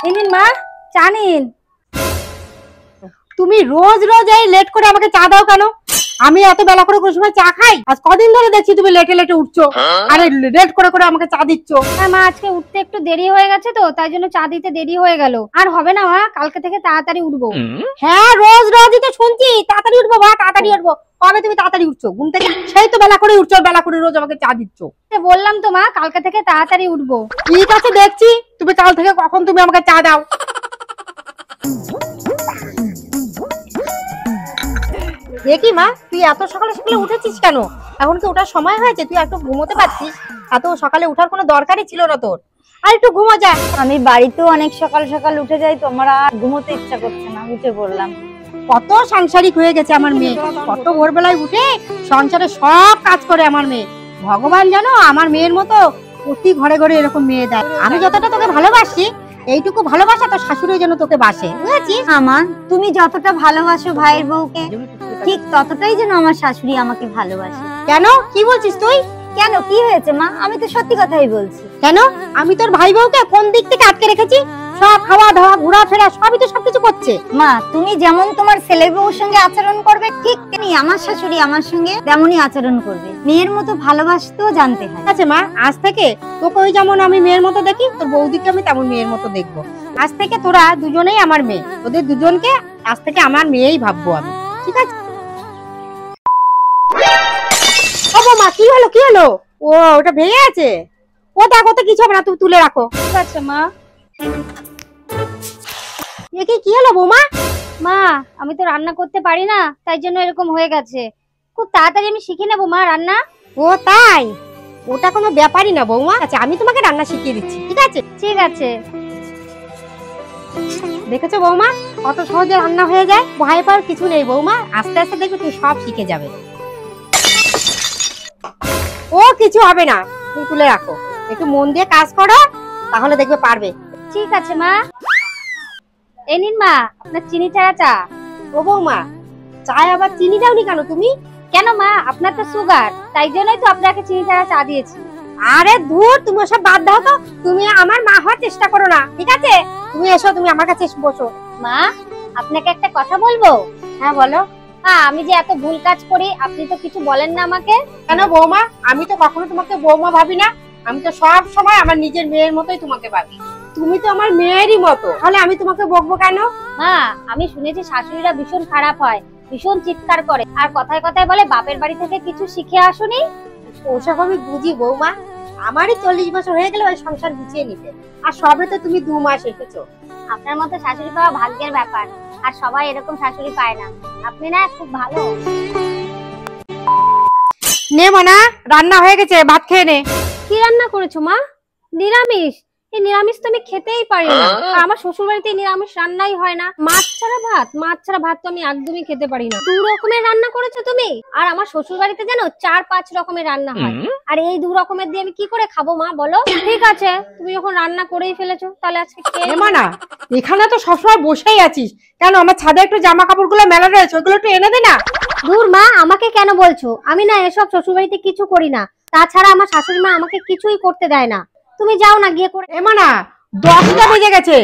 এই নিন মা, চা নিন। তুমি রোজ রোজ এই লেট করে আমাকে চা দাও কেন? আমি এত বেলা করে কোনো সময় চা খাই? আজ কদিন ধরে দেখছি তুমি লেটে লেটে উঠছো, আরে লেট করে করে আমাকে চা দিচ্ছ। হ্যাঁ মা, আজকে উঠতে একটু দেরি হয়ে গেছে তো, তাই জন্য চা দিতে দেরি হয়ে গেল। আর হবে না মা, কালকে থেকে তাড়াতাড়ি উঠবো। হ্যাঁ, রোজ রোজই তো শুনছি তাড়াতাড়ি উঠবো বা তাড়াতাড়ি উঠবো। কবে তুমি তাড়াতাড়ি উঠছো ঘুম থেকে? সেই তো বেলা করে উঠছো, বেলা করে রোজ আমাকে চা দিচ্ছ। বললাম তো মা, কালকে থেকে তাড়াতাড়ি উঠবো। ঠিক আছে, দেখছি তুমি কাল থেকে কখন তুমি আমাকে চা দাও। দেখি মা, তুই এত সকালে সকালে উঠেছিস কেন? এখন কি ওঠার সময় হয়েছে? তুই একটু ঘুমোতে পারছিস? এত সকালে উঠার কোনো দরকারই ছিল না তোর। আর একটু ঘুমো যা। আমি বাড়িতেও অনেক সকাল সকাল উঠে যাই তো, আমার আর ঘুমোতে ইচ্ছা করছে না, উঠে পড়লাম। কত সাংসারিক হয়ে গেছে আমার মেয়ে, কত ভোরবেলায় উঠে সংসারে সব কাজ করে আমার মেয়ে। ভগবান জানো আমার মেয়ের মতো প্রতি ঘরে ঘরে এরকম মেয়ে দেয়। আমি যতটা তোকে ভালোবাসি, এইটুকু ভালোবাসা তো শাশুড়ি যেন তোকে বাসে, বুঝেছিস? মা, তুমি যতটা ভালোবাসো ভাইয়ের বউকে, ঠিক ততটাই যেন আমার শাশুড়ি আমাকে ভালোবাসে। কেন, কি বলছিস তুই? কেন, কি হয়েছে মা? আমি তো সত্যি কথাই বলছি। কেন? আমি তোর ভাই বউকে কোন দিক থেকে আটকে রেখেছি? সব খাওয়া দাওয়া ঘোরাফেরা সবই তো সবকিছু করছে। মা, তুমি যেমন তোমার ছেলের বউর সঙ্গে আচরণ করবে, ঠিক তেমনি আমার শাশুড়ি আমার সঙ্গে তেমনই আচরণ করবে। মেয়ের মতো ভালোবাসতেও জানতে হয়। আচ্ছা মা, আজ থেকে তোকে ওই যেমন আমি মেয়ের মতো দেখি, তোর বৌদিকে আমি তেমন মেয়ের মতো দেখবো। আজ থেকে তোরা দুজনেই আমার মেয়ে, তোদের দুজনকে আজ থেকে আমার মেয়েই ভাববো আমি, ঠিক আছে? ও মা, কি হলো কি হলো? ও, ওটা ভেঙে আছে? ও দেখো তো, কিছু হবে না, তুমি তুলে রাখো। ঠিক আছে মা। কি হলো বৌমা? মা, আমি তো রান্না করতে পারি না, তাই জন্য এরকম হয়ে গেছে। খুব তাড়াতাড়ি আমি শিখে নেবো মা রান্না। ও তাই? ওটা কোনো ব্যাপারই না বৌমা। আচ্ছা, আমি তোমাকে রান্না শিখিয়ে দিচ্ছি, ঠিক আছে? ঠিক আছে। দেখেছো বৌমা, কত সহজে রান্না হয়ে যায়। ভয় পাওয়ার কিছু নেই বৌমা, আস্তে আস্তে দেখবে তুমি সব শিখে যাবে। ও কিছু হবে না, তুমি তুলে রাখো। একটু মন দিয়ে কাজ করো, তাহলে দেখবে পারবে। ঠিক আছে মা। এই নিন মা, আপনার চিনি ছাড়া চা। ও বৌমা, চায় আবার চিনি দাওনি কেন তুমি? কেন মা, আপনার তো সুগার, তাই জন্যই তো আপনাকে চিনি ছাড়া চা দিয়েছি। আরে ধুর, তুমি ওসব বাদ দাও তো। তুমি আমার মা হওয়ার চেষ্টা করো না, ঠিক আছে? তুমি এসো, তুমি আমার কাছে এসে বসো। মা, আপনাকে একটা কথা বলবো? হ্যাঁ বলো। আমি যে এত ভুল কাজ করি, আপনি তো কিছু বলেন না আমাকে। কেন বৌমা, আমি তো কখনো তোমাকে বৌমা ভাবি না। আমি তো সব সময় আমার নিজের মেয়ের মতোই তোমাকে ভাবি। তুমি তো আমার মেয়েরই মতো, তাহলে আমি তোমাকে বকবো কেন? মা, আমি শুনেছি শাশুড়িরা ভীষণ খারাপ হয়, ভীষণ চিৎকার করে, আর কথায় কথায় বলে বাপের বাড়ি থেকে কিছু শিখে আসুনি। ওসব আমি বুঝি বৌমা, আমারই 40 বছর হয়ে গেল ওই সংসার গুছিয়ে নিতে, আর সবে তো তুমি 2 মাস এসেছো। আপনার মতো শাশুড়ি পাওয়া ভাগ্যের ব্যাপার, আর সবাই এরকম শাশুড়ি পায় না। আপনি না খুব ভালো। নে মানা, রান্না হয়ে গেছে, ভাত খেয়ে নে। কি রান্না করেছো মা? নিরামিষ? এই নিরামিষ তো আমি খেতেই পারি না। আর আমার শ্বশুর বাড়িতে নিরামিষ রান্নাই হয় না। মাছ ছাড়া ভাত, মাছ ছাড়া ভাত তো আমি একদমই খেতে পারি না। 2 রকমের রান্না করেছো তুমি। আর আমার শ্বশুর বাড়িতে জানো 4-5 রকমের রান্না হয়, আর এই 2 রকমের দিয়ে আমি কি করে খাবো মা বলো? ঠিক আছে, তুমি যখন রান্না করেই ফেলেছো, তাহলে আজকে খেয়ে নে মানা, এখানে তো সবসময় বসেই আছিস কেন? আমার ছাদে একটু জামা কাপড়গুলো মেলা রয়েছে, ওগুলো একটু এনে দে না। দূর মা, আমাকে কেন বলছো? আমি না এসব শ্বশুর বাড়িতে কিছু করি না। তাছাড়া আমার শাশুড়ি মা আমাকে কিছুই করতে দেয় না। তুমি যাও না, গিয়ে করে। এ মানা, 10টা বেজে গেছে,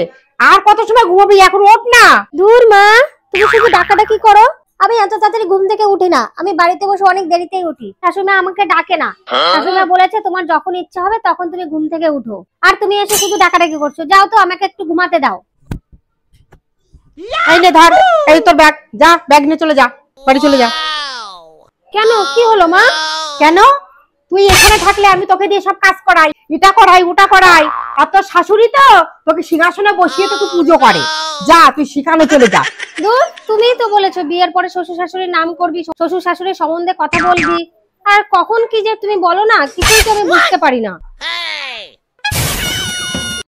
আর কত সময় ঘুমাবি? এখন ওঠ না। দূর মা, তুমি শুধু ডাকাডাকি করো। আমি এত তাড়াতাড়ি ঘুম থেকে উঠি না, আমি বাড়িতে বসে অনেক দেরিতেই উঠি। শাশুড়ি মা আমাকে ডাকে না। শাশুড়ি মা বলেছে তোমার যখন ইচ্ছা হবে তখন তুমি ঘুম থেকে উঠো। আর তুমি এসে শুধু ডাকাডাকি করছো। যাও তো, আমাকে একটু ঘুমাতে দাও। এই নে ধর, এই তোর ব্যাগ, যা ব্যাগ নিয়ে চলে যা, বাড়ি চলে যা। কেন, কি হলো মা? কেন? তুই এখানে থাকলে আমি তোকে দিয়ে সব কাজ করাই, এটা করাই ওটা করাই, আর তোর শাশুড়ি তো তোকে সিংহাসনে বসিয়ে তোকে পুজো করে। যা, তুই সেখানে চলে যা। দূর, তুমিই তো বলেছো বিয়ের পরে শ্বশুর শাশুড়ির নাম করবি, শ্বশুর শাশুড়ির সম্বন্ধে কথা বলবি। আর কখন কি যে তুমি বলো না, কিছুই তো আমি বুঝতে পারি না।